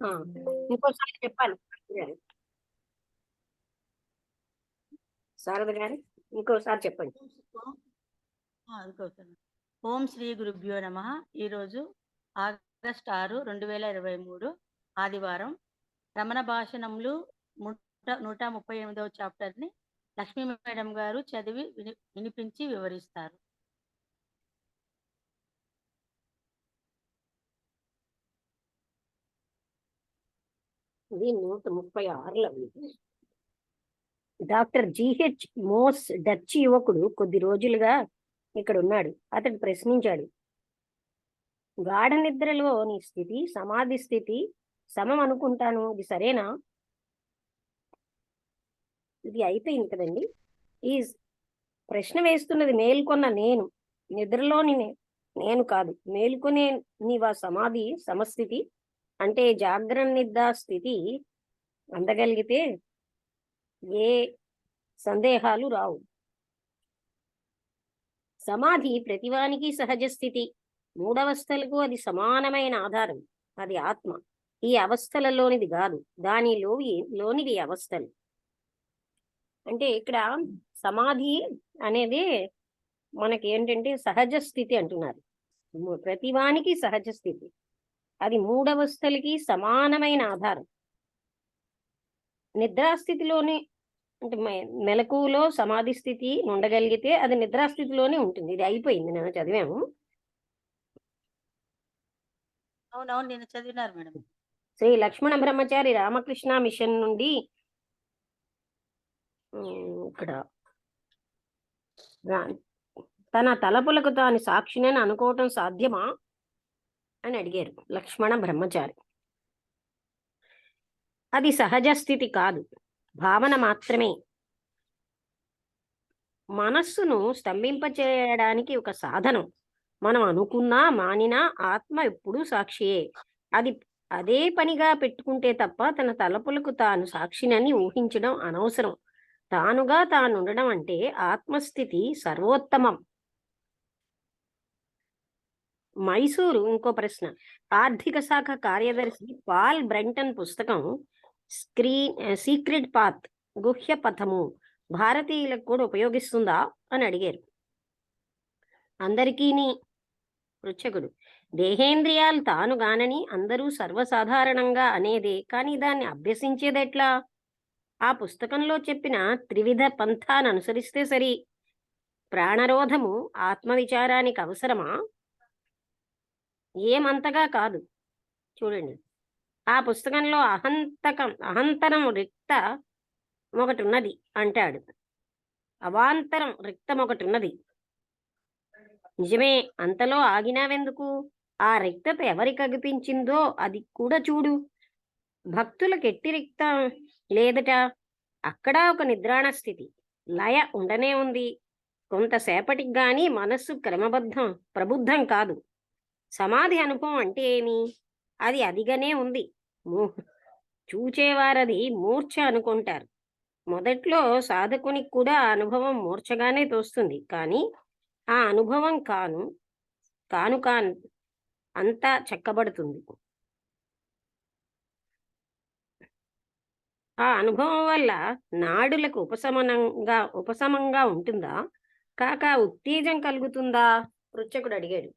ఆ, ఇంకోసారి చెప్పాలి శారద గారు, ఇంకోసారి చెప్పండి. అనుకోవచ్చు. ఓం శ్రీ గురుభ్యో నమ. ఈరోజు ఆగస్ట్ 6, 2023 ఆదివారం. రమణ భాషణములు 138వ చాప్టర్ని లక్ష్మీ మేడం గారు చదివి వినిపించి వివరిస్తారు. ఇది 136లో ఉంది. డాక్టర్ జిహెచ్ మోస్ డచ్ యువకుడు కొద్ది రోజులుగా ఇక్కడ ఉన్నాడు. అతడు ప్రశ్నించాడు, గాఢ నిద్రలోని స్థితి సమాధి స్థితి సమం అనుకుంటాను, ఇది సరేనా? ఇది అయిపోయింది కదండి. ఈ ప్రశ్న వేస్తున్నది మేల్కొన్న నేను, నిద్రలోని నేను కాదు. మేల్కొనే నీవా సమాధి సమస్థితి అంటే జాగ్రత్త నిద్ర స్థితి అందగలిగితే ఏ సందేహాలు రావు. సమాధి ప్రతివానికి సహజ స్థితి. మూడవస్థలకు అది సమానమైన ఆధారం. అది ఆత్మ. ఈ అవస్థలలోనిది కాదు, లోనిది అవస్థలు. అంటే ఇక్కడ సమాధి అనేది మనకి ఏంటంటే సహజ స్థితి అంటున్నారు. ప్రతివానికి సహజ స్థితి. అది మూడవస్థలకి సమానమైన ఆధారం. నిద్రాస్థితిలోనే అంటే మెలకువలో సమాధి స్థితి ఉండగలిగితే అది నిద్రాస్థితిలోనే ఉంటుంది. ఇది అయిపోయింది, నేను చదివాము. అవునవును, నేను చదివినారు మేడం. శ్రీ లక్ష్మణ బ్రహ్మచారి రామకృష్ణ మిషన్ నుండి ఇక్కడ తన తలపులకు తాను సాక్షినని అనుకోవటం సాధ్యమా అని అడిగారు లక్ష్మణ బ్రహ్మచారి. అది సహజ స్థితి కాదు, భావన మాత్రమే. మనస్సును స్తంభింపచేయడానికి ఒక సాధనం. మనం అనుకున్నా మానినా ఆత్మ ఎప్పుడూ సాక్షియే. అది అదే పనిగా పెట్టుకుంటే తప్ప తన తలపులకు తాను సాక్షినని ఊహించడం అనవసరం. తానుగా తాను ఉండడం అంటే ఆత్మస్థితి సర్వోత్తమం. మైసూరు ఇంకో ప్రశ్న. ఆర్థిక శాఖ కార్యదర్శి పాల్ బ్రెంటన్ పుస్తకం సీక్రెట్ పాత్ గుహ్య పథము భారతీయులకు కూడా ఉపయోగిస్తుందా అని అడిగారు. అందరికీని పృచ్ఛకుడు, దేహేంద్రియాలు తాను గానని అందరూ సర్వసాధారణంగా అనేదే, కానీ దాన్ని అభ్యసించేదెట్లా? ఆ పుస్తకంలో చెప్పిన త్రివిధ పంథాను అనుసరిస్తే సరి. ప్రాణరోధము ఆత్మవిచారానికి అవసరమా? ఏమంతగా కాదు. చూడండి, ఆ పుస్తకంలో అహంతరం రిక్త ఒకటి ఉన్నది అంటాడు. అవాంతరం రిక్తం ఒకటి ఉన్నది. నిజమే, అంతలో ఆగినావెందుకు? ఆ రిక్తత ఎవరికి అగిపించిందో అది కూడా చూడు. భక్తులకు ఎట్టి రిక్తం లేదట. అక్కడ ఒక నిద్రాణ స్థితి, లయ ఉండనే ఉంది. కొంతసేపటికి గాని మనస్సు ప్రబుద్ధం కాదు. సమాధి అనుభవం అంటే ఏమి? అది అదిగానే ఉంది. చూచేవారది మూర్ఛ అనుకుంటారు. మొదట్లో సాధకునికి కూడా ఆ అనుభవం మూర్ఛగానే తోస్తుంది. కానీ ఆ అనుభవం కాను అంతా చెక్కబడుతుంది. ఆ అనుభవం వల్ల నాడులకు ఉపశమంగా ఉంటుందా, కాక ఉత్తేజం కలుగుతుందా? పృచ్ఛకుడు అడిగాడు.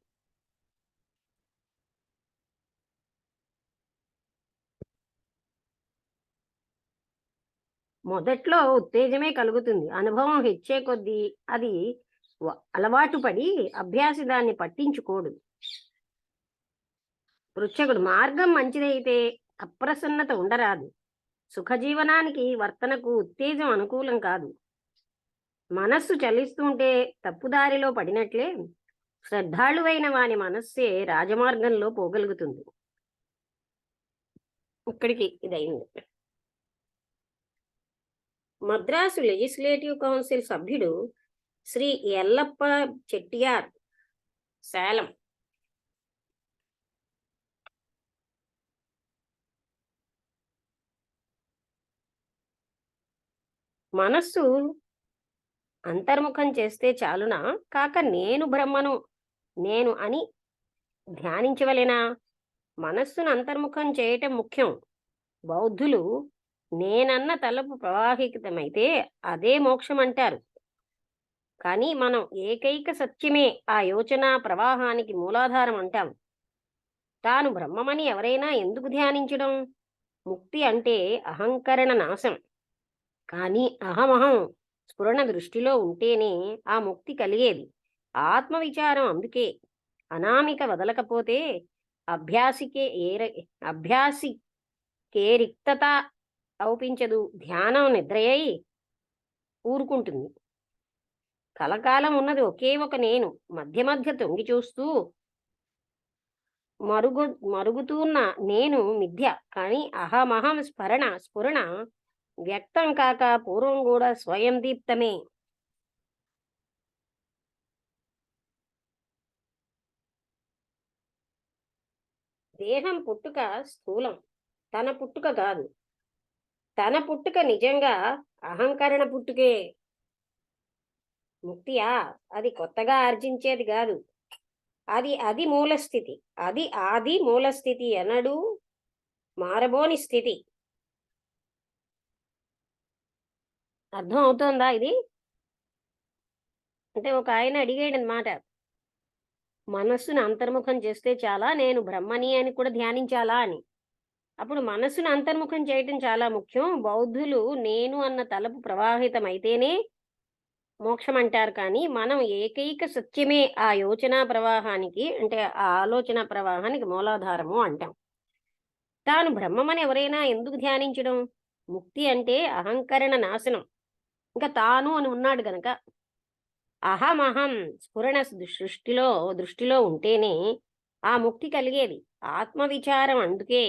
మొదట్లో ఉత్తేజమే కలుగుతుంది. అనుభవం హెచ్చే కొద్దీ అది అలవాటు పడి అభ్యాసి దాన్ని పట్టించుకోడు. పృచ్ఛకుడు, మార్గం మంచిదైతే అప్రసన్నత ఉండరాదు. సుఖజీవనానికి వర్తనకు ఉత్తేజం అనుకూలం కాదు. మనస్సు చలిస్తుంటే తప్పుదారిలో పడినట్లే శ్రద్ధాళువైన వాని మనస్సే రాజమార్గంలో పోగలుగుతుంది. ఇక్కడికి ఇదైంది. మద్రాసు లెజిస్లేటివ్ కౌన్సిల్ సభ్యుడు శ్రీ ఎల్లప్ప చెట్టియార్, సేలం. మనస్సు అంతర్ముఖం చేస్తే చాలునా, కాక నేను బ్రహ్మను నేను అని ధ్యానించవలెనా? మనస్సును అంతర్ముఖం చేయటం ముఖ్యం. బౌద్ధులు నేనన్న తలపు ప్రవాహితమైతే అదే మోక్షం అంటారు. కానీ మనం ఏకైక సత్యమే ఆ యోచన ప్రవాహానికి మూలాధారం అంటాం. తాను బ్రహ్మమని ఎవరైనా ఎందుకు ధ్యానించడం? ముక్తి అంటే అహంకరణ నాశం. కానీ అహమహం స్ఫురణ దృష్టిలో ఉంటేనే ఆ ముక్తి కలిగేది. ఆత్మవిచారం అందుకే అనామిక వదలకపోతే అభ్యాసికే అభ్యాసికే రిక్తత అవుపించదు. ధ్యానం నిద్రయ్యి ఊరుకుంటుంది. కలకాలం ఉన్నది ఒకే ఒక నేను. మధ్య మధ్య తొంగి చూస్తూ మరుగు మరుగుతున్న నేను మిథ్య. కానీ అహమహం స్ఫురణ వ్యక్తం కాక పూర్వం కూడా స్వయం దీప్తమే. దేహం పుట్టుక స్థూలం, తన పుట్టుక కాదు. తన పుట్టుక నిజంగా అహంకరణ పుట్టుకే. ముక్తియా అది కొత్తగా ఆర్జించేది కాదు. అది మూలస్థితి. ఆది మూలస్థితి, ఎన్నడూ మారబోని స్థితి. అర్థం అవుతోందా ఇది? అంటే ఒక ఆయన అడిగాడు అన్నమాట, మనస్సును అంతర్ముఖం చేస్తే చాలా, నేను బ్రహ్మని అని కూడా ధ్యానించాలా అని. అప్పుడు మనస్సును అంతర్ముఖం చేయటం చాలా ముఖ్యం. బౌద్ధులు నేను అన్న తలపు ప్రవాహితమైతేనే మోక్షం అంటారు. కానీ మనం ఏకైక సత్యమే ఆ యోచన ప్రవాహానికి, అంటే ఆ ఆలోచన ప్రవాహానికి మూలాధారము అంటాం. తాను బ్రహ్మమని ఎవరైనా ఎందుకు ధ్యానించడం? ముక్తి అంటే అహంకరణ నాశనం. ఇంకా తాను అని ఉన్నాడు గనక అహమహం స్ఫురణ దృష్టిలో ఉంటేనే ఆ ముక్తి కలిగేది. ఆత్మవిచారం అందుకే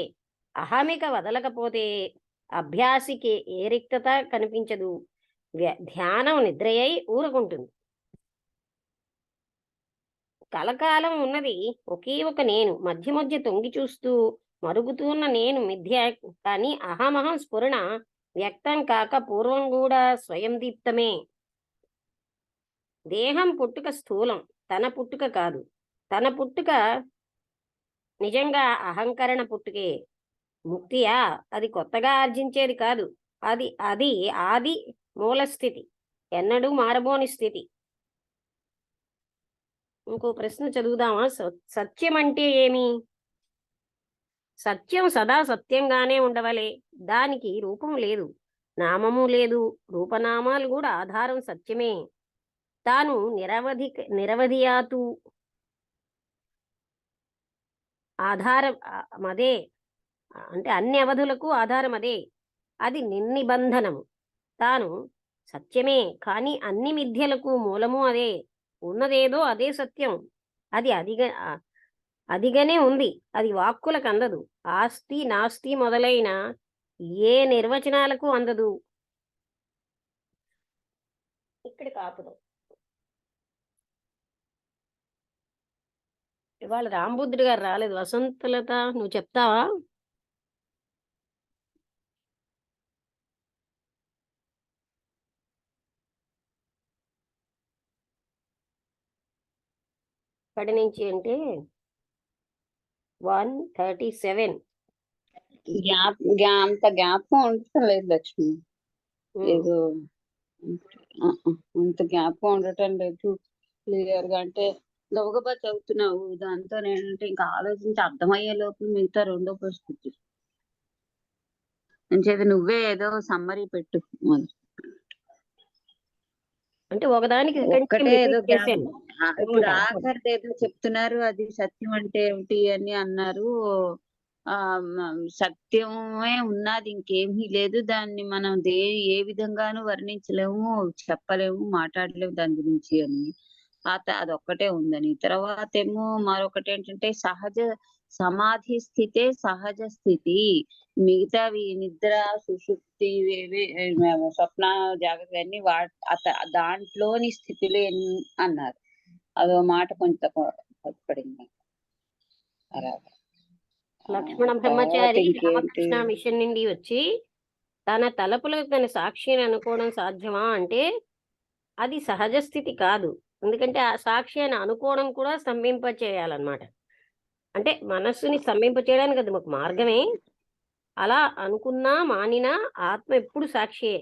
అహమిక వదలకపోతే అభ్యాసికి ఏ రిక్తత కనిపించదు. ధ్యానం నిద్రయ్యి ఊరుకుంటుంది. కలకాలం ఉన్నది ఒకే ఒక నేను. మధ్య మధ్య తొంగి చూస్తూ మరుగుతున్న నేను మిథ్య. కానీ అహమహం స్ఫురణ వ్యక్తం కాక పూర్వం కూడా స్వయం దీప్తమే. దేహం పుట్టుక స్థూలం, తన పుట్టుక కాదు. తన పుట్టుక నిజంగా అహంకరణ పుట్టుకే. ముక్తియా అది కొత్తగా ఆర్జించేది కాదు. అది ఆది మూలస్థితి, ఎన్నడూ మారబోని స్థితి. ఇంకో ప్రశ్న చదువుదామా? సత్యం అంటే ఏమి? సత్యం సదా సత్యంగానే ఉండవలే. దానికి రూపం లేదు, నామము లేదు. రూపనామాలు కూడా ఆధారం సత్యమే. తాను నిరవధియాతు ఆధారం అదే. అంటే అన్ని అవధులకు ఆధారం అదే. అది నిర్నిబంధనము. తాను సత్యమే, కానీ అన్ని మిథ్యలకు మూలము అదే. ఉన్నదేదో అదే సత్యం. అది అదిగానే ఉంది. అది వాక్కులకు అందదు. ఆస్తి నాస్తి మొదలైన ఏ నిర్వచనాలకు అందదు. ఇక్కడ కాపుదాం. ఇవాళ రాంబుద్ధుడు గారు రాలేదు. వసంతలత, నువ్వు చెప్తావా? ఇక్కడి నుంచి అంటే 137. అంత జ్ఞాపకం ఉండటం లేదు లక్ష్మి. ఏదో అంత జ్ఞాపకం ఉండటం లేదు క్లియర్ గా. అంటే గబగబా చదువుతున్నావు, దాంతో నేనంటే ఇంకా ఆలోచించి అర్థమయ్యే లోపల మిగతా రెండో పరిస్థితి అంచేది నువ్వే ఏదో సమ్మరీ పెట్టు. అంటే ఒకదానికి ఒక్కటే ఏదో చేశాను. ఇప్పుడు ఆఖరిది ఏదో చెప్తున్నారు, అది సత్యం అంటే ఏమిటి అని అన్నారు. సత్యమే ఉన్నది, ఇంకేమీ లేదు. దాన్ని మనం ఏ విధంగానూ వర్ణించలేము, చెప్పలేము, మాట్లాడలేము దాని గురించి అని. అదొక్కటే ఉందని. తర్వాత ఏమో మరొకటి ఏంటంటే సహజ సమాధి స్థితే సహజ స్థితి. మిగతావి నిద్ర, సుషుప్తి, స్వప్న, జాగ్రత్త అన్ని దాంట్లోని స్థితిలో అన్నారు. అదో మాట కొంచెం పడింది. అలాగా లక్ష్మణ బ్రహ్మచారి రామకృష్ణ మిషన్ నుండి వచ్చి తన తలపులకు తన సాక్షిని అనుకోవడం సాధ్యమా అంటే అది సహజ స్థితి కాదు. ఎందుకంటే ఆ సాక్షి అని అనుకోవడం కూడా స్తంభింప చేయాలన్నమాట. అంటే మనస్సుని స్తంభింప చేయడానికి అది ఒక మార్గమే. అలా అనుకున్నా మానినా ఆత్మ ఎప్పుడు సాక్షియే.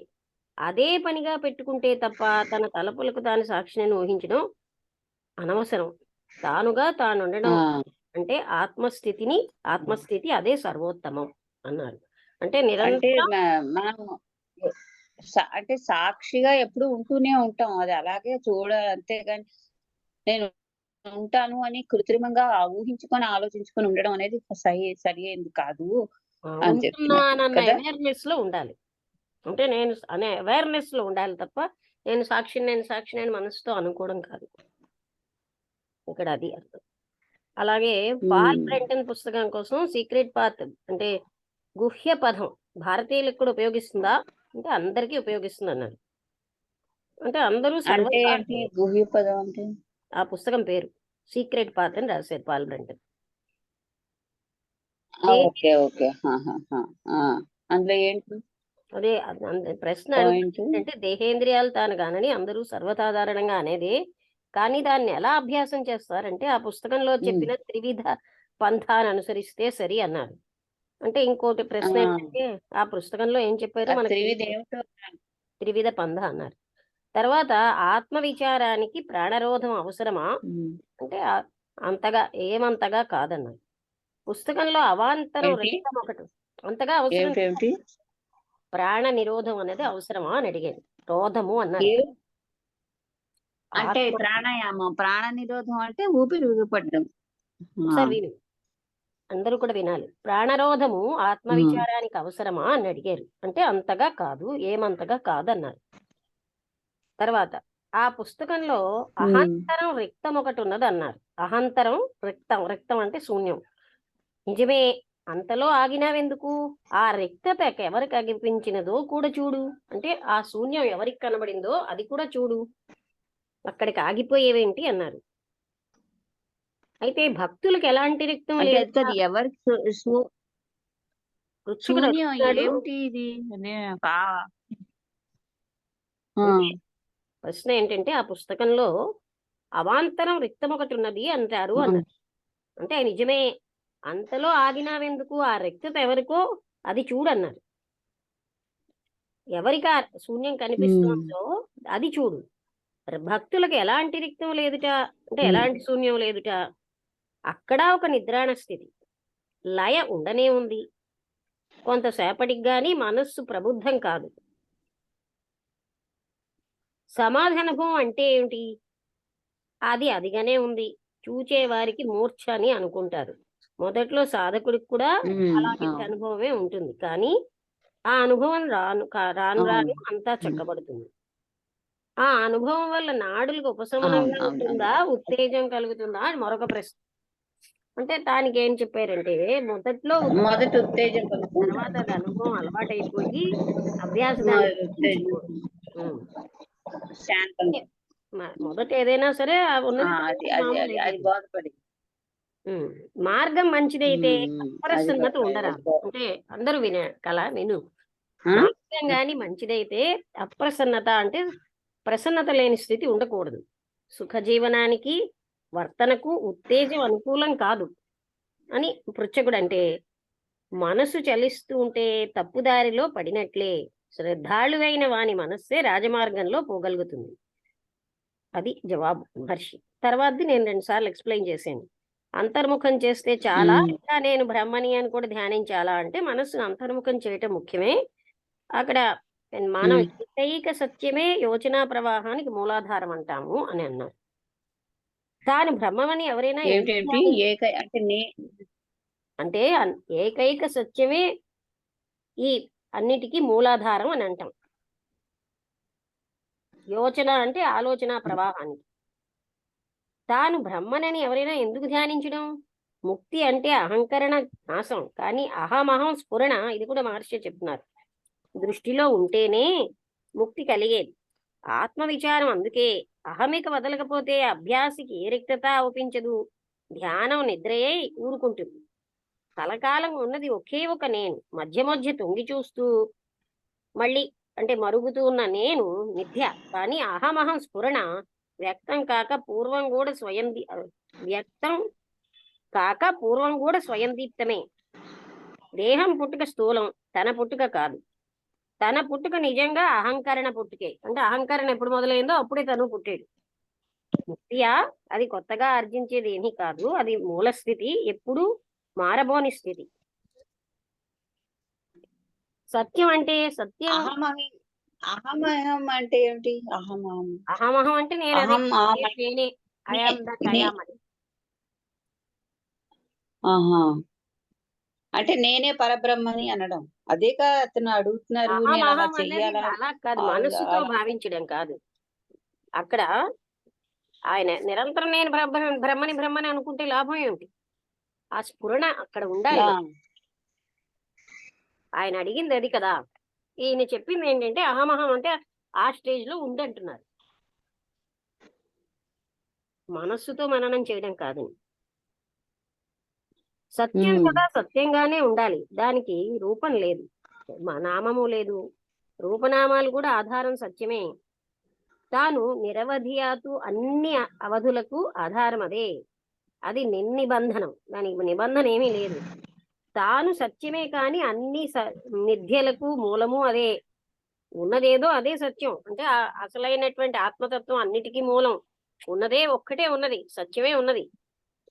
అదే పనిగా పెట్టుకుంటే తప్ప తన తలపులకు తాను సాక్షిని ఊహించడం అనవసరం. తానుగా తానుండడం ఆ అంటే ఆత్మస్థితి అదే సర్వోత్తమం అన్నారు. అంటే అంటే నిరంతరం మనం అంటే సాక్షిగా ఎప్పుడు ఉంటూనే ఉంటాం. అది అలాగే అంతేగాని నేను ఉంటాను అని కృత్రిమంగా ఊహించుకొని ఆలోచించుకొని ఉండడం అనేది సరి అయింది కాదు అని చెప్తున్నారు ఉంటున్నానన్న కదా. అవేర్‌నెస్ లో ఉండాలి. అంటే నేను అనే అవేర్‌నెస్ లో ఉండాలి తప్ప నేను సాక్షిని అని మనసుతో అనుకోవడం కాదు. ఇక్కడ అది అర్థం. అలాగే పాల్ ఉమ్. బ్రెంటన్ పుస్తకం కోసం సీక్రెట్ పాత్ అంటే గుహ్య పదం భారతీయులకు కూడా ఉపయోగిస్తుందా? అంటే అందరికీ ఉపయోగిస్తుందన్నారు. అంటే అందరూ అంటే ఏంటి సర్వసాధారణే. గుహ్య పదం అంటే? ఆ పుస్తకం పేరు. సీక్రెట్ పాత్ అని రాశారు పాల్ బ్రెంటన్. Okay okay. ఆ అందులో ఏంటి అదే ప్రశ్న పాయింట్? అడుగుతుంది అంటే దేహేంద్రియాలు తాను గానని అందరూ సర్వసాధారణంగా అనేదే. కానీ దాన్ని ఎలా అభ్యాసం చేస్తారంటే ఆ పుస్తకంలో చెప్పిన త్రివిధ పంథాను అనుసరిస్తే సరి అన్నారు. అంటే ఇంకోటి ప్రశ్న ఏంటంటే ఆ పుస్తకంలో ఏం చెప్పారో మనకు త్రివిధ తెలియదు. ఏమిటో? త్రివిధ పంథ అన్నారు. తర్వాత ఆత్మ విచారానికి ప్రాణరోధం అవసరమా? అంటే ఏమంతగా కాదన్నారు. పుస్తకంలో అవాంతరం ఏంటి రక్తం ఒకటి అంతగా అవసరం లేదు. ఏమిటి ప్రాణ నిరోధం అనేది అవసరమా అని అడిగాను. రోధము అన్నారు. ఏ- అంటే ఆత్మ ప్రాణాయామం, ప్రాణ నిరోధం అంటే ఊపిరి బిగపడ్డం. ఆ, ఒకసారి విను. అందరూ కూడా వినాలి. ప్రాణరోధము ఆత్మ ఉమ్, విచారానికి అవసరమా అని అడిగారు. అంటే అంతగా కాదు, ఏమంతగా కాదన్నారు. తర్వాత ఆ పుస్తకంలో ఉమ్. అహంతరం రిక్తం ఒకటి ఉన్నది అన్నారు. అహంతరం రిక్తం అంటే శూన్యం. నిజమే. అంతలో ఆగినావెందుకు? ఆ రిక్తత ఎవరికి అగిపించినదో కూడా చూడు. అంటే ఆ శూన్యం ఎవరికి కనబడిందో అది కూడా చూడు. అక్కడికి ఆగిపోయేవేంటి అన్నారు. అయితే భక్తులకు ఎలాంటి రిక్తం అంటే లేదు. అది ఎవరికి వృశ్చికుడు శూన్యం అడుగుతున్నాడు. ఏమిటి ఇది? ఆ, అంటే ప్రశ్న ఏంటంటే ఆ పుస్తకంలో అవాంతరం రిక్తం ఒకటి ఉన్నది అంటారు ఆ, అన్నారు. అంటే నిజమే. అంతలో ఆగినావెందుకు? ఆ రిక్తత ఎవరికో అది చూడన్నారు. ఎవరికి ఆ శూన్యం ఉమ్, కనిపిస్తుందో అది చూడు. భక్తులకు ఎలాంటి రిక్తం లేదుట. అంటే ఉమ్, ఎలాంటి శూన్యం లేదుట. అక్కడ ఒక నిద్రాణ స్థితి లయ ఉండనే ఉంది. కొంతసేపటికి గాని మనస్సు ప్రబుద్ధం కాదు. సమాధి అనుభవం అంటే ఏమిటి? అది అదిగానే ఉంది. చూచే వారికి మూర్ఛ అని అనుకుంటారు. మొదట్లో సాధకుడికి కూడా అలాంటి అవును అనుభవమే ఉంటుంది. కానీ ఆ అనుభవం రాను అవును రాను అంతా ఉమ్, చక్కబడుతుంది. ఆ అనుభవం వల్ల నాడులకు అవును ఉపశమనంగా అవును ఉంటుందా? ఉత్తేజం కలుగుతుందా? అని మరొక ప్రశ్న. అంటే దానికి ఏం చెప్పారంటే మొదట్లో మొదట ఉత్తేజం కలుగుతుంది. తర్వాత అది అనుభవం అలవాటైపోయి అభ్యాస దాన్ని మొదట ఉత్తేజం, పట్టించుకోదు. ఉమ్. అంటే శాంతంగా. మొదట ఏదైనా సరే ఆ ఉన్నది అది తర్వాత అది మామూలు అది అది అయిపోయింది. బోధపడి. ఉమ్. మార్గం మంచిదైతే అది అప్రసన్నత అది ఉండరాదు. అంటే అందరూ విను. ఆ? మార్గం గాని మంచిదైతే అప్రసన్నత అంటే ప్రసన్నత లేని స్థితి ఉండకూడదు. సుఖ జీవనానికి వర్తనకు ఉత్తేజం అనుకూలం కాదు అని పృచ్ఛకుడు అంటే మనసు చలిస్తూ ఉంటే తప్పుదారిలో పడినట్లే. శ్రద్ధాళువైన వాని మనస్సే రాజమార్గంలో పోగలుగుతుంది. అది జవాబు మహర్షి. తర్వాతది నేను 2 సార్లు ఎక్స్ప్లెయిన్ చేశాను. అంతర్ముఖం చేస్తే చాలా, ఉమ్, ఇంకా నేను బ్రహ్మని అని కూడా ధ్యానించాలా అంటే మనస్సును అంతర్ముఖం చేయటం ముఖ్యమే. అక్కడ మనం ఉమ్. ఏకైక సత్యమే యోచనా ప్రవాహానికి మూలాధారం అంటాము అని అన్నారు. తాను బ్రహ్మమని ఎవరైనా ఎందుకు ఏమిటేమిటి అంటే అంటే ఏకైక సత్యమే ఈ అన్నిటికీ మూలాధారం అని అంటాం. యోచన అంటే ఆలోచన ప్రవాహానికి. తాను బ్రహ్మనని ఎవరైనా ఎందుకు ధ్యానించడం? ముక్తి అంటే అహంకరణ నాశం. కానీ అహమహం స్ఫురణ ఇది కూడా మహర్షి చెప్తున్నారు. దృష్టిలో ఉంటేనే ముక్తి కలిగేది. ఆత్మ విచారం అందుకే అహమిక వదలకపోతే అభ్యాసికి ఏ రిక్తత ఒప్పించదు. ధ్యానం నిద్రయే ఊరుకుంటుంది. కలకాలం ఉన్నది ఒకే ఒక నేను. మధ్య మధ్య తొంగి చూస్తూ మళ్ళీ అంటే మరుగుతూ ఉన్న నేను మిథ్య. కానీ అహమహం స్ఫురణ వ్యక్తం కాక పూర్వం కూడా వ్యక్తం కాక పూర్వం కూడా స్వయం దీప్తమే. దేహం పుట్టుక స్థూలం, తన పుట్టుక కాదు. తన పుట్టుక నిజంగా అహంకరణ పుట్టుకే. అంటే అహంకరణ ఎప్పుడు మొదలైందో అప్పుడే తను పుట్టాడు. ముక్తియా అది కొత్తగా ఆర్జించేది ఏమీ కాదు. అది మూల స్థితి, ఎప్పుడు మారబోని స్థితి. సత్యం అంటే సత్యం. అహం అంటే ఏమిటి? అహమహం అంటే నేను అదే, అహం నేనే, ఐ నే- ఆమ్ దట్ ఐ నే- ఆమ్ అని. ఆహా అంటే నేనే పరబ్రహ్మని అనడం. అదేగా అతను అడుగుతున్నారు, నేను అలా అహమహం అనేది చెయ్యాలా? అలా కాదు, అలా మనస్సుతో అలా భావించడం కాదు. అక్కడ ఆయన నిరంతరం నేను బ్రహ్మని బ్రహ్మని అనుకుంటే లాభం ఏమిటి? ఆ స్ఫురణ అక్కడ ఉండాలి ఆ, మరి. ఆయన అడిగింది అది కదా. ఈయన చెప్పింది ఏంటంటే అహమహం అంటే ఆ స్టేజ్ లో ఉండంటున్నారు. మనస్సుతో మననం చేయడం కాదు. సత్యం ఉమ్, కదా సత్యంగానే ఉండాలి. దానికి రూపం లేదు, నామము లేదు. రూపనామాలు కూడా ఆధారం సత్యమే. తాను నిరవధియాతు అన్ని అవధులకు ఆధారం అదే. అది నిర్నిబంధనం, దానికి నిబంధన ఏమీ లేదు. తాను సత్యమే కాని అన్ని మిథ్యలకు మూలము అదే. ఉన్నదేదో అదే సత్యం. అంటే అసలైనటువంటి ఆత్మతత్వం అన్నిటికీ మూలం. ఉన్నదే ఒక్కటే ఉన్నది, సత్యమే ఉన్నది.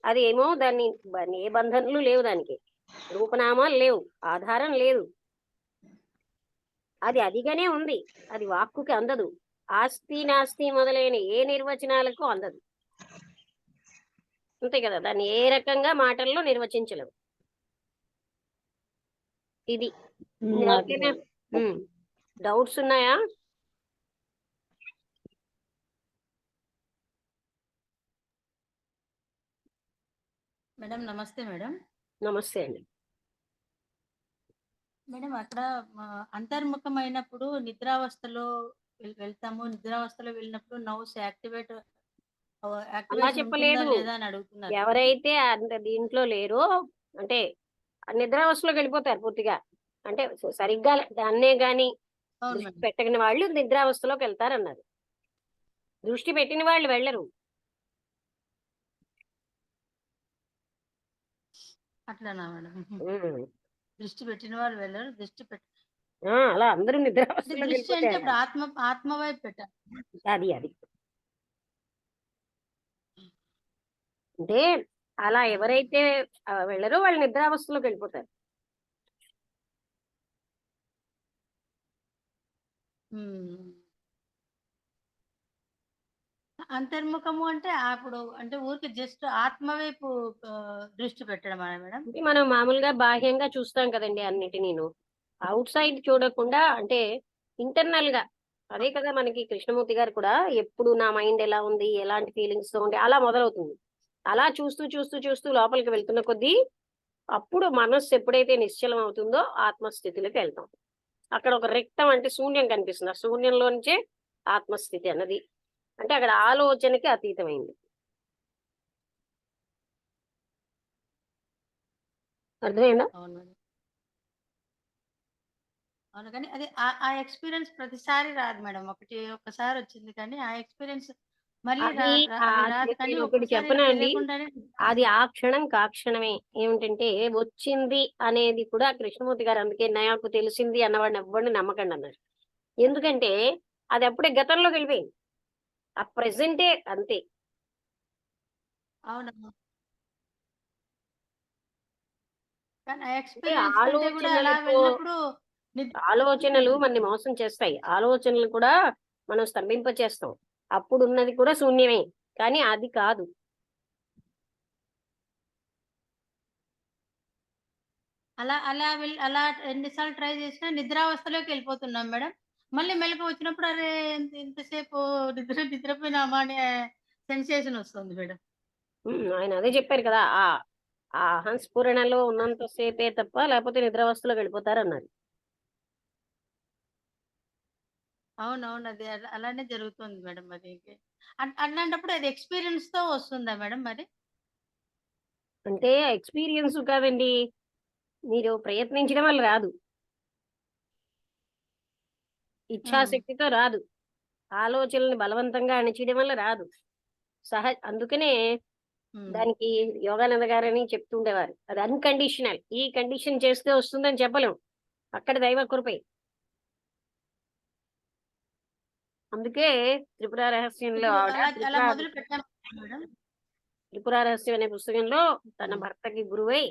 అది ఏమో దాన్ని ఏ బంధనలు లేవు, దానికి రూపనామాలు లేవు, ఆధారం లేదు. అది అదిగానే ఉంది. అది వాక్కుకి అందదు. ఆస్తి నాస్తి మొదలైన ఏ నిర్వచనాలకు అందదు. అంతే కదా, దాన్ని ఏ రకంగా మాటల్లో నిర్వచించలేవు. ఇది అది ఎవరికైనా డౌట్స్ ఉన్నాయా? మేడం నమస్తే మేడం. నమస్తే అండి. మేడం అక్కడ అంతర్ముఖమైనప్పుడు నిద్రావస్థలో వెళ్తాము. నిద్రావస్థలో వెళ్ళినప్పుడు నౌస్ అలా యాక్టివేషన్ ఉంటుందా చెప్పలేదు. లేదా అని అడుగుతున్నారు. ఎవరైతే అంత దీంట్లో లేరో, అంటే నిద్రావస్థలోకి వెళ్ళిపోతారు పూర్తిగా. అంటే సరిగ్గా దాన్నే గాని అవును దృష్టి మేడం. పెట్టగిన వాళ్ళు నిద్రావస్థలోకి వెళ్తారన్నారు. దృష్టి పెట్టిన వాళ్ళు వెళ్ళరు. అట్లానా మేడం? ఉమ్. దృష్టి పెట్టిన వాళ్ళు వెళ్ళరు. అలా అందరూ అంటే నిద్రావస్థలోకి దృష్టి వెళ్ళిపోతే అంటే ఇప్పుడు ఎలా? ఆత్మ వైపు పెట్టాలి. అది అంటే అలా ఎవరైతే వెళ్ళరో వాళ్ళు నిద్రావస్థలోకి వెళ్ళిపోతారు. అంతర్ముఖము అంటే అప్పుడు అంటే ఊరికి జస్ట్ ఆత్మ వైపు దృష్టి పెట్టడం మేడం. అంటే మనం మామూలుగా బాహ్యంగా చూస్తాం కదండి అన్నిటినీను. అవుట్ సైడ్ చూడకుండా, అంటే ఇంటర్నల్ గా. అదే కదా మనకి కృష్ణమూర్తి గారు కూడా ఎప్పుడు నా మైండ్ ఎలా ఉంది, ఎలాంటి ఫీలింగ్స్ తో ఉంది, అలా మొదలవుతుంది. అలా చూస్తూ చూస్తూ చూస్తూ లోపలికి వెళ్తున్న కొద్దీ అప్పుడు మనస్సు ఎప్పుడైతే నిశ్చలం అవుతుందో ఆత్మస్థితిలోకి వెళ్తాం. అక్కడ ఒక రిక్తం అంటే శూన్యం కనిపిస్తుంది. ఆ శూన్యంలో నుంచే ఆత్మస్థితి అన్నది. అంటే అక్కడ ఆలోచనకి అతీతమైంది. అర్థమైందా? అవును మేడం. అవును కానీ అది ఆ ఎక్స్పీరియన్స్ ప్రతిసారి రాదు మేడం. ఒక్కసారి వచ్చింది కానీ ఆ ఎక్స్పీరియన్స్ మళ్ళీ అది రాదు కానీ నేను ఒకటి ఒక్కొక్కసారి చెప్పనా అండి, తెలియకుండానే అది ఆ క్షణం కాక్షణమే. ఏమిటంటే వచ్చింది అనేది కూడా కృష్ణమూర్తి గారు అందుకే నాకు తెలిసింది అన్నవాడిని ఎవ్వడిని నమ్మకండి అన్నారు. ఎందుకంటే అది అప్పుడే గతంలోకి వెళ్ళిపోయింది. ఆ ప్రెసెంటే అంతే. అవునమ్మా. కానీ ఆ అంటే ఎక్స్పీరియన్స్ కంటే కూడా అలా ఆలోచనలతో, వెళ్ళినప్పుడు ఆలోచనలు మనని మోసం చేస్తాయి. ఆలోచనలు కూడా మనం స్తంభింప చేస్తాం. అప్పుడు ఉన్నది కూడా శూన్యమే, కానీ అది కాదు. అలా ఎన్నిసార్లు ట్రై చేసినా నిద్రావస్థలోకి వెళ్ళిపోతున్నాం మేడం. మళ్ళీ మెలకువ వచ్చినప్పుడు అరే ఇంతసేపు నిద్రపోయినామా అనే సెన్సేషన్ వస్తుంది మేడం. ఆయన అదే చెప్పారు కదా, ఆ అహంస్ఫురణలో ఉన్నంత సేపే తప్ప, లేకపోతే నిద్రావస్థలోకి వెళ్ళిపోతారన్నారు. అవునవును. అది అలానే జరుగుతుంది మేడం అది. అట్లాంటప్పుడు అది ఎక్స్‌పీరియన్స్ తో వస్తుందా మేడం మరి? అంటే ఎక్స్పీరియన్స్ కాదండి, మీరు ప్రయత్నించడం వల్ల రాదు. హ్మ్. ఇచ్ఛాశక్తితో రాదు. ఆలోచనల్ని బలవంతంగా అణిచేయడం వల్ల రాదు. అందుకనే ఉమ్. దానికి యోగానంద గారని చెప్తుండేవారు. అది అన్కండిషనల్. ఈ కండిషన్ చేస్తే వస్తుందని చెప్పలేం. అక్కడ దైవ కృపే. అందుకే త్రిపుర రహస్యంలో ఇప్పుడు ఆవిడ అలా అలా త్రిపుర మొదలు పెట్టాను మేడం. త్రిపుర రహస్యం అనే పుస్తకంలో తన ఉమ్. భర్తకి గురువై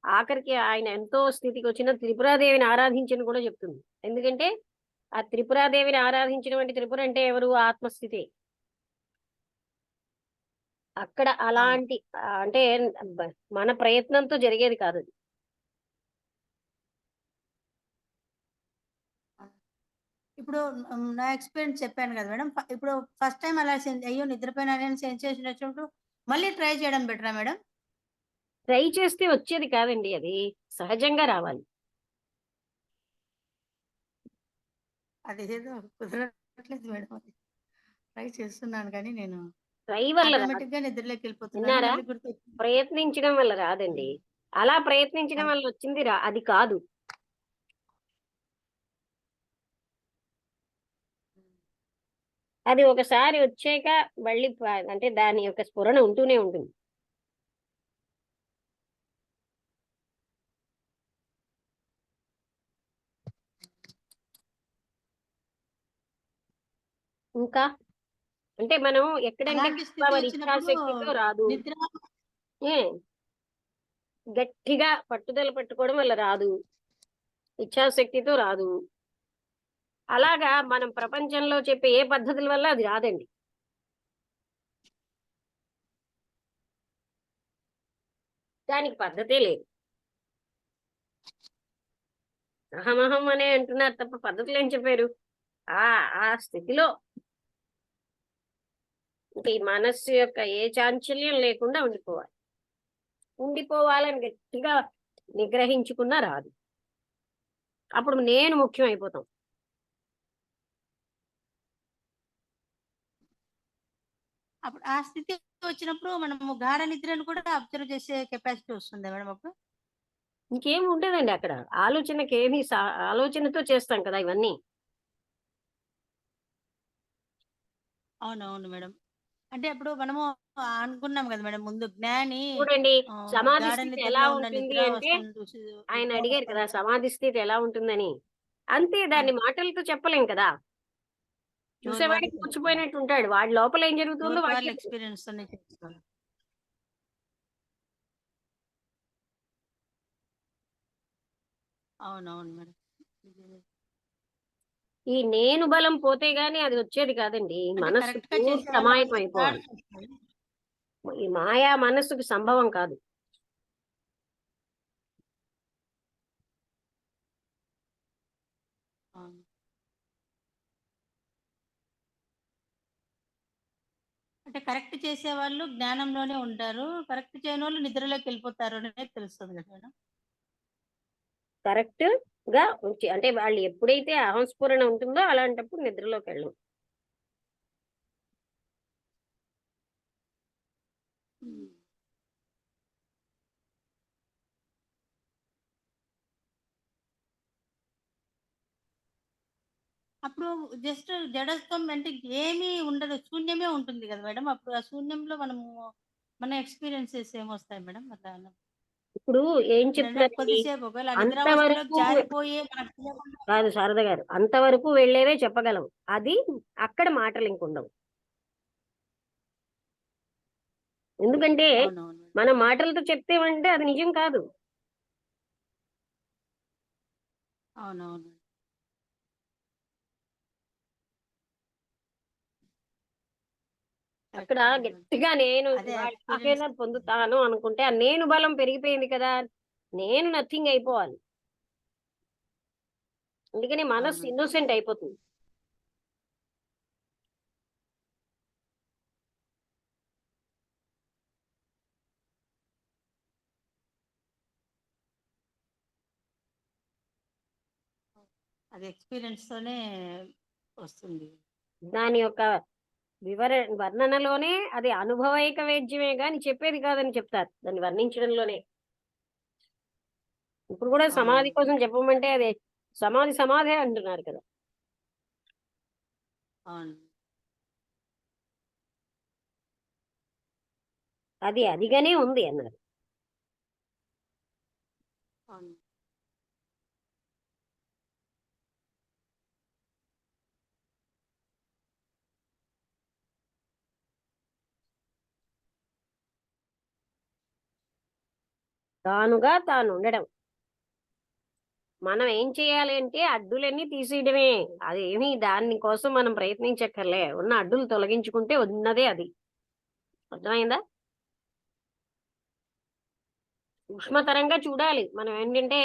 ఆఖరికి ఆయన ఎంతో స్థితికి వచ్చిన త్రిపురాదేవిని ఆరాధించని కూడా చెప్తుంది. ఎందుకంటే ఆ త్రిపురాదేవిని ఆరాధించడం అంటే, త్రిపుర అంటే ఎవరు? ఆత్మస్థితి. అక్కడ అవును. అలాంటి అంటే మన ప్రయత్నంతో జరిగేది కాదు అది. ఇప్పుడు నా ఎక్స్పీరియన్స్ చెప్పాను కదా మేడం. ఇప్పుడు ఫస్ట్ టైం అలా అయ్యో నిద్రపోయినానని సెన్సేషన్ వచ్చినప్పుడు మళ్ళీ ట్రై చేయడం బెటరా మేడం? ట్రై చేస్తే వచ్చేది కాదండి, అది సహజంగా రావాలి. అదేదో కుదరట్లేదు మేడం. అది ట్రై చేస్తున్నాను కానీ నేను ట్రై వల్ల రాదు. ఆటోమేటిక్ గా నిద్రలోకి వెళ్ళిపోతున్నాను. విన్నారా? మళ్ళీ గుర్తు ప్రయత్నించడం వల్ల రాదండి. అలా ప్రయత్నించడం వల్ల వచ్చింది అది కాదు. అది ఒకసారి వచ్చాక మళ్ళీ అంటే దాని యొక్క స్ఫురణ ఉంటూనే ఉంటుంది. ఇంకా అంటే మనం ఎక్కడంటే అలాంటి స్థితి మరి వచ్చినప్పుడు ఇచ్ఛాశక్తితో రాదు. నిద్ర ఏ గట్టిగా పట్టుదల పట్టుకోవడం వల్ల రాదు, ఇచ్ఛాశక్తితో రాదు. అలాగా మనం ప్రపంచంలో చెప్పే ఏ పద్ధతుల వల్ల అది రాదండి. దానికి పద్ధతే లేదు. అహమహం అనే అంటున్నారు తప్ప పద్ధతులు ఏం చెప్పారు? ఆ ఆ స్థితిలో ఇంక ఈ మనస్సు యొక్క ఏ చాంచల్యం లేకుండా ఉండిపోవాలి. ఉండిపోవాలని గట్టిగా నిగ్రహించుకున్నా రాదు. అప్పుడు నేను ముఖ్యం అయిపోతాం. అప్పుడు ఆ స్థితి వచ్చినప్పుడు మనము గాఢ నిద్రను కూడా అబ్జర్వ్ చేసే కెపాసిటీ వస్తుందా మేడం అప్పుడు? ఇంకేం ఉండదండి అక్కడ. ఆలోచనకేమి ఆలోచనతో చేస్తాం కదా ఇవన్నీ. అవునవును మేడం. అంటే అప్పుడు మనము అనుకున్నాం కదా మేడం ముందు జ్ఞాని చూడండి, సమాధి గాఢ స్థితి ఎలా నిద్రలో ఉన్న ఉంటుంది అంటే, నిద్రావస్థను చూసి ఆయన అడిగారు కదా నిద్రావస్థను సమాధి స్థితి ఎలా ఉంటుందని. అంతే, దాన్ని మాటలతో చెప్పలేం కదా. ఎవరి వాళ్ళు చూసేవాడికి తెలుసుకోవాలి. కూర్చుపోయినట్టు ఉంటాడు. వాడి లోపల ఏం జరుగుతుందో ఎవరికి వాళ్ళు వాడికే తెలుసు. ఎక్స్‌పీరియన్స్ తోనే చేసుకోవాలి. అవునవును మేడం. నిజమే. ఈ నేను బలం పోతే గాని అది వచ్చేది కాదండి. అంటే మనస్సు కరెక్ట్‌గా చేసే పూర్తి వాళ్ళ అమాయకం అయిపోవాలి. ఈ మాయా మనస్సుకి సంభవం కాదు. అవును. అంటే కరెక్ట్ చేసేవాళ్ళు జ్ఞానంలోనే ఉంటారు. కరెక్ట్ చేయనోళ్ళు నిద్రలోకి వెళ్ళిపోతారు అనేది తెలుస్తది కదా మేడం. కరెక్ట్ గా ఉంచి అంటే వాళ్ళు ఎప్పుడైతే అహంస్ఫురణ ఉంటుందో అలాంటప్పుడు నిద్రలోకి వెళ్ళం. హ్మ్. అప్పుడు జస్ట్ జడత్వం అంటే ఏమీ ఉండదు. శూన్యమే ఉంటుంది కదా మేడం. అప్పుడు ఆ శూన్యంలో మనము మన ఎక్స్‌పీరియన్సెస్ ఏమొస్తాయి మేడం అట్లా? ఇప్పుడు ఏం అంటే చెప్తున్నారండి, కొద్దిసేపు ఒకవేళ నిద్రావస్థలోకి అంతవరకు జారిపోయి మనకు తెలియకుండా కాదు శారద గారు, అంతవరకు వెళ్ళేవే చెప్పగలం. అది అక్కడ మాటలు ఇంకుండవు. ఎందుకంటే అవునవును. మనం మాటలతో చెప్తేమంటే అది నిజం కాదు. అవునవును. అక్కడ కరెక్టే మేడం. గట్టిగా నేను అదే ఇవాళ ఎక్స్‌పీరియన్స్ నాకేదో పొందుతాను అనుకుంటే ఆ నేను బలం పెరిగిపోయింది కదా, నేను నథింగ్ అయిపోవాలి. అందుకని మనస్సు అవును. ఇన్నోసెంట్ అయిపోతుంది. అది ఎక్స్‌పీరియన్స్‌తోనే వస్తుంది. దాని యొక్క వర్ణనలోనే అది అనుభవైక వేద్యమే గాని చెప్పేది కాదని చెప్తారు దాన్ని వర్ణించడంలోనే. ఇప్పుడు కూడా సమాధి అవునవును. కోసం చెప్పమంటే అదే సమాధి సమాధే అంటున్నారు కదా. అవును. అది అదిగానే ఉంది అన్నారు. అవును. తానుగా తాను ఉండడం. మనం ఏం చేయాలి అంటే అడ్డులన్నీ తీసేయడమే. అదేమి దాని కోసం మనం ప్రయత్నించక్కర్లే. ఉన్న అడ్డులు తొలగించుకుంటే ఉన్నదే అది. అర్థమైందా? సూక్ష్మతరంగా చూడాలి. మనం ఏంటంటే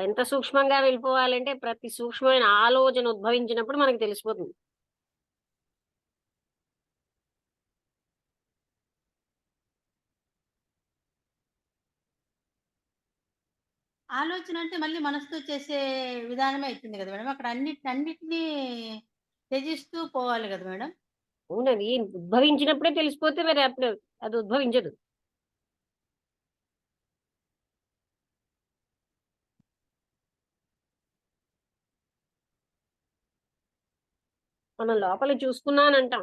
ఎంత సూక్ష్మంగా వెళ్ళిపోవాలంటే ప్రతి సూక్ష్మమైన ఆలోచన ఉద్భవించినప్పుడు మనకు తెలిసిపోతుంది. ఆలోచన అంటే మళ్ళీ మనసుతో చేసే విధానమే అయితుంది కదా మేడం. అక్కడ అన్నిటిని త్యజిస్తూ పోవాలి కదా మేడం. అవునది ఉద్భవించినప్పుడే తెలిసిపోతే మరి అప్పుడు అది ఉద్భవించదు. మనం లోపల చూసుకున్నానంటాం.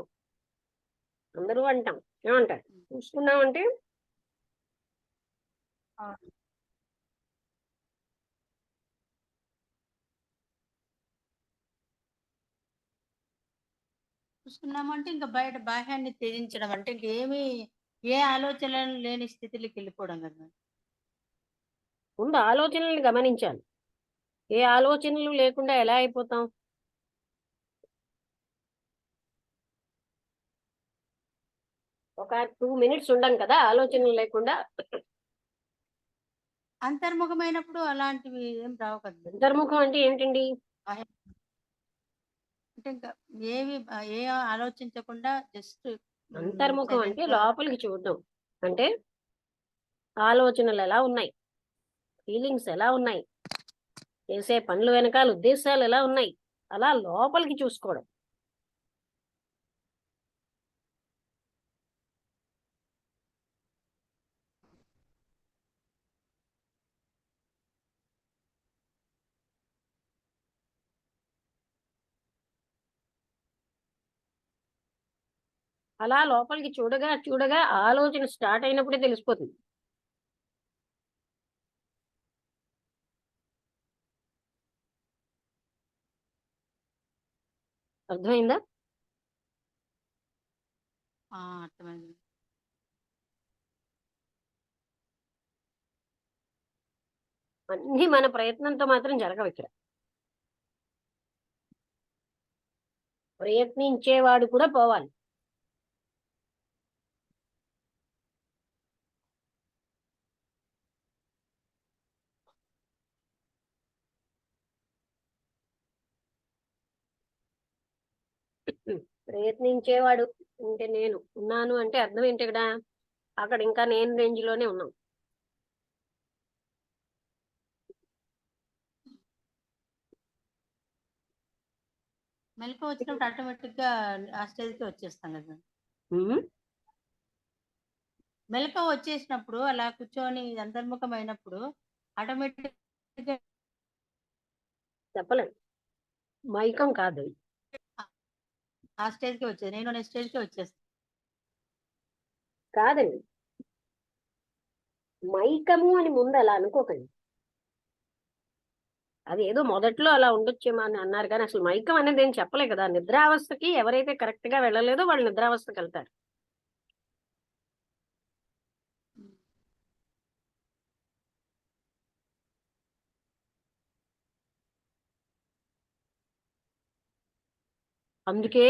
అందరూ అంటాం. ఏమంటారు? చూసుకున్నామంటే అవును. చూసుకున్నామంటే ఇంకా బయట బాహ్యాన్ని త్యజించడం అంటే ఇంకేమి ఏ ఆలోచనలు లేని స్థితిలోకి వెళ్ళిపోవడం కదా మేడం. ముందు ఆలోచనల్ని గమనించాలి. ఏ ఆలోచనలు లేకుండా ఎలా అయిపోతాం? ఒక 2 మినిట్స్ ఉండం కదా ఆలోచనలు లేకుండా. అంతర్ముఖమైనప్పుడు అలాంటివి ఏం రావు కదా మేడం. అంతర్ముఖం అంటే ఏమిటండి? బాహ్య అంటే ఇంకా ఏవి ఏ ఆలోచించకుండా జస్ట్ అంతర్ముఖం అంటే సైలెంట్ గా. లోపలికి చూడడం. అంటే ఆలోచనలు ఎలా ఉన్నాయి? ఫీలింగ్స్ ఎలా ఉన్నాయి? చేసే పనుల వెనకాల ఉద్దేశాలు ఎలా ఉన్నాయి? అలా లోపలికి చూసుకోవడం. అలా లోపలికి చూడగా చూడగా ఆలోచన స్టార్ట్ అయినప్పుడే తెలిసిపోతుంది. అర్థమైందా? అర్థమైంది. అన్నీ మన ప్రయత్నంతో మాత్రం జరగవు ఇక్కడ. ప్రయత్నించేవాడు కూడా పోవాలి. ప్రయత్నించేవాడు అంటే నేను ఉన్నాను అంటే అర్థం ఏంటి ఇక్కడ? అక్కడ ఇంకా నేను రేంజ్ లోనే ఉన్నాం. మెలకువ వచ్చినప్పుడు ఆటోమేటిక్ గా ఆ స్టేజ్ కి వచ్చేస్తాం కదా మేడం. ఉమ్, మెలకువ వచ్చేసినప్పుడు అలా కూర్చొని అంతర్ముఖం అయినప్పుడు ఆటోమేటిక్ గా చెప్పలేం. మైకం కాదు అది. ఆ స్టేజ్ కి వచ్చేది నేను అనే స్టేజ్ కి వచ్చేస్తాను. కాదండి. మైకము అని ముందు అలా అనుకోకండి. అది ఏదో మొదట్లో అలా ఉండొచ్చేమో అని అన్నారు కానీ అసలు మైకం అనేది ఏం చెప్పలే కదా. నిద్రావస్థకి ఎవరైతే కరెక్ట్ గా వెళ్ళలేదో వాళ్ళు నిద్రావస్థకి వెళ్తారు. అందుకే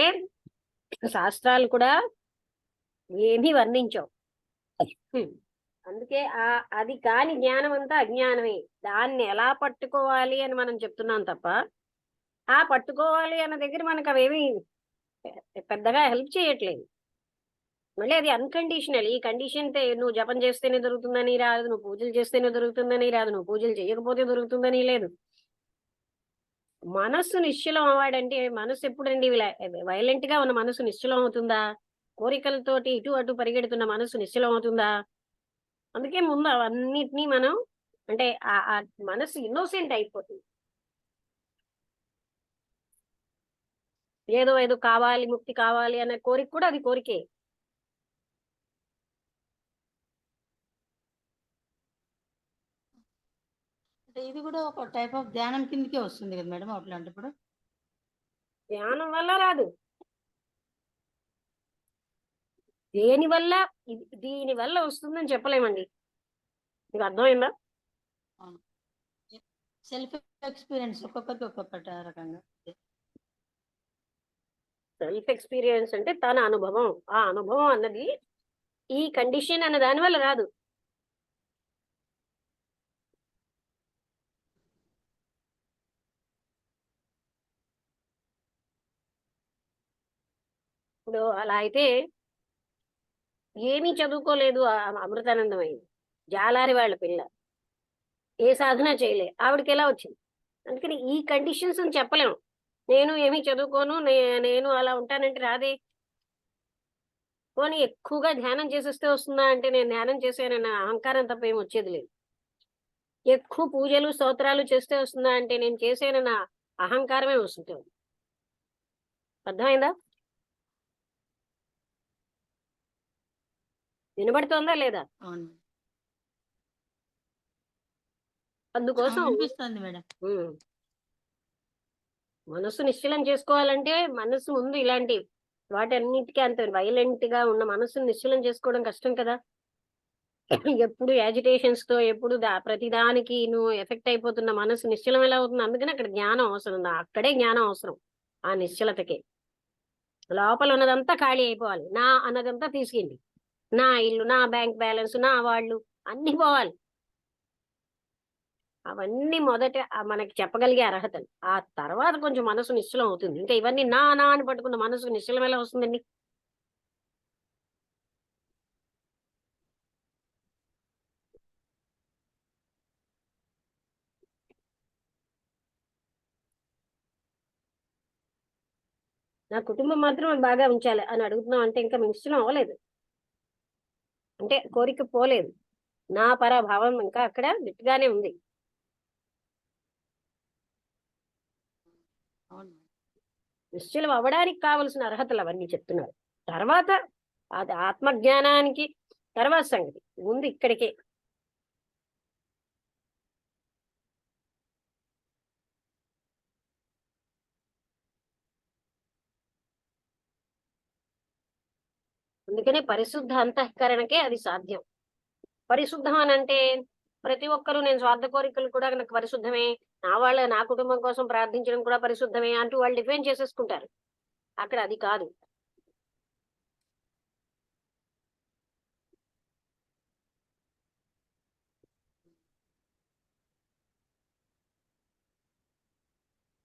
శాస్త్రాలు కూడా ఏమీ వర్ణించవు. హ్మ్. అందుకే అది కాని జ్ఞానం అంతా అజ్ఞానమే. దాన్ని ఎలా పట్టుకోవాలి అని మనం చెప్తున్నాం తప్ప ఆ పట్టుకోవాలి అన్న దగ్గర మనకు అవేమి పెద్దగా హెల్ప్ చేయట్లేదు. మళ్ళీ అది అన్కండిషనల్. ఈ కండిషన్ నువ్వు జపం చేస్తేనే దొరుకుతుందని రాదు, నువ్వు పూజలు చేస్తేనే దొరుకుతుందని రాదు, నువ్వు పూజలు చేయకపోతే దొరుకుతుందని లేదు. మనస్సు నిశ్చలం అవ్వాడంటే మనస్సు ఎప్పుడండి వైలెంట్ గా ఉన్న మనస్సు నిశ్చలం అవుతుందా? కోరికలతోటి ఇటు అటు పరిగెడుతున్న మనస్సు నిశ్చలం అవుతుందా? అందుకే ముందు అవన్నిటినీ మనం అంటే ఆ మనస్సు ఇన్నోసెంట్ అయిపోతుంది. ఏదో ఏదో కావాలి, ముక్తి కావాలి అనే కోరిక కూడా అది కోరికే. ఇది కూడా ఒక టైప్ ఆఫ్ ధ్యానం కిందకే వస్తుంది కదా మేడం అట్లాంటప్పుడు. ధ్యానం వల్ల రాదు. దేని వల్ల దీని వల్ల వస్తుందని చెప్పలేమండి. మీకు అర్థమైందా? అవును. సెల్ఫ్ ఎక్స్‌పీరియన్స్ ఒక్కొక్కరికి ఒక్కొక్కటి రకంగా. సెల్ఫ్ ఎక్స్పీరియన్స్ అంటే తన అనుభవం. ఆ అనుభవం అన్నది ఈ కండిషన్ అన్న దాని వల్ల రాదు. ఇప్పుడు అలా అయితే ఏమీ చదువుకోలేదు అమృతానందమైంది. జాలారి వాళ్ళ పిల్ల. ఏ సాధన చేయలే. ఆవిడకి ఎలా వచ్చింది? అందుకని ఈ కండిషన్స్ అని చెప్పలేము. నేను ఏమీ చదువుకోను, నేను అలా ఉంటానంటే రాదే. పోనీ ఎక్కువగా ధ్యానం చేసేస్తే వస్తుందా అంటే నేను ధ్యానం చేశానన్న అహంకారం తప్ప ఏమి వచ్చేది లేదు. ఎక్కువ పూజలు, స్తోత్రాలు చేస్తే వస్తుందా అంటే నేను చేశానన్న అహంకారమే వస్తుంటుంది. అర్థమైందా? వినబడుతోందా లేదా? అవును. అందుకోసం వినిపిస్తుంది మేడం. మనస్సు నిశ్చలం చేసుకోవాలంటే మనస్సు ముందు ఇలాంటి వాటన్నిటికీ అంత వైలెంట్ గా ఉన్న మనస్సును నిశ్చలం చేసుకోవడం కష్టం కదా. ఎప్పుడు యాజిటేషన్స్ తో ఎప్పుడు ప్రతిదానికి నువ్వు ఎఫెక్ట్ అయిపోతున్న మనసు నిశ్చలం ఎలా అవుతుంది? అందుకని అక్కడ జ్ఞానం అవసరం. అక్కడే జ్ఞానం అవసరం. ఆ నిశ్చలతకే లోపల ఉన్నదంతా ఖాళీ అయిపోవాలి. నా అన్నదంతా తీసుకెళ్ళి నా ఇల్లు, నా బ్యాంక్ బ్యాలెన్స్, నా వాళ్ళు అన్ని పోవాలి. అవన్నీ మొదట మనకి చెప్పగలిగే అర్హతలు. ఆ తర్వాత కొంచెం మనసు నిశ్చలం అవుతుంది. ఇంకా ఇవన్నీ నా అని పట్టుకున్న మనసు నిశ్చలం ఎలా వస్తుందండి? నా కుటుంబం మాత్రం బాగా ఉంచాలి అని అడుగుతున్నాం అంటే ఇంకా నిశ్చలం అవ్వలేదు. అంటే కోరిక పోలేదు. నా పరభావం ఇంకా అక్కడ గట్టిగానే ఉంది. అవును. నిశ్చలం అవ్వడానికి కావలసిన అర్హతలు అవన్నీ చెప్తున్నారు. తర్వాత అది ఆత్మజ్ఞానానికి తర్వాత సంగతి. ముందు ఇక్కడికే. అందుకనే పరిశుద్ధ అంతఃకరణకే అది సాధ్యం. పరిశుద్ధం అని అంటే ప్రతి ఒక్కరూ నేను స్వార్థ కోరికలు కూడా నాకు పరిశుద్ధమే, నా కుటుంబం కోసం ప్రార్థించడం కూడా పరిశుద్ధమే అంటూ వాళ్ళు డిఫైన్ చేసేసుకుంటారు. అక్కడ అది కాదు.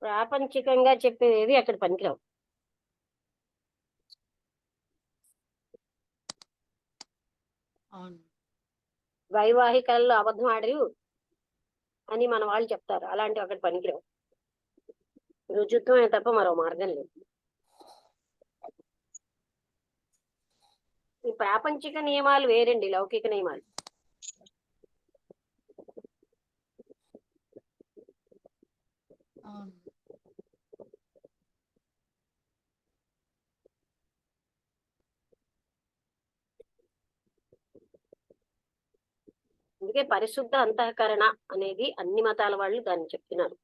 ప్రాపంచికంగా చెప్పేది అక్కడ పనికిరావు. అవును. వైవాహికల్లో అబద్ధం ఆడరు అని మన వాళ్ళు చెప్తారు. అలాంటివి అక్కడ పనికిరావు. రుజుత్వమే తప్ప మరో మార్గం లేదు. ఈ ప్రాపంచిక నియమాలు వేరండి లౌకిక నియమాలు. అవును. అందుకే పరిశుద్ధ అంతఃకరణ అనేది అన్ని మతాల వాళ్ళు దాన్ని చెప్తున్నారు.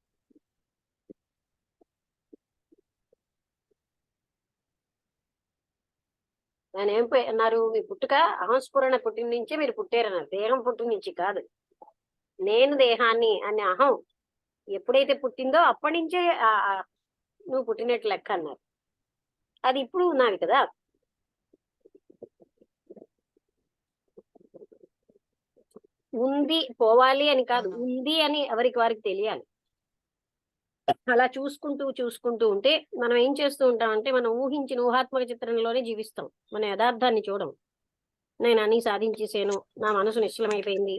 ఆయన ఏం అన్నారు? మీ పుట్టుక అహంస్ఫురణ పుట్టిన నుంచే మీరు పుట్టారన్నారు. దేహం పుట్టిన నుంచి కాదు. నేను దేహాన్ని అనే అహం ఎప్పుడైతే పుట్టిందో అప్పటి నుంచే నువ్వు పుట్టినట్టు లెక్క అన్నారు. అది ఇప్పుడు ఉన్నది కదా. ఉంది పోవాలి అని కాదు, ఉంది అని ఎవరికి వారికి తెలియాలి. అలా చూసుకుంటూ చూసుకుంటూ ఉంటే మనం ఏం చేస్తూ ఉంటామంటే మనం ఊహించిన ఊహాత్మక చిత్రంలోనే జీవిస్తాం. మన యథార్థాన్ని చూడం. నేను అన్ని సాధించేసాను, నా మనసు నిశ్చలమైపోయింది,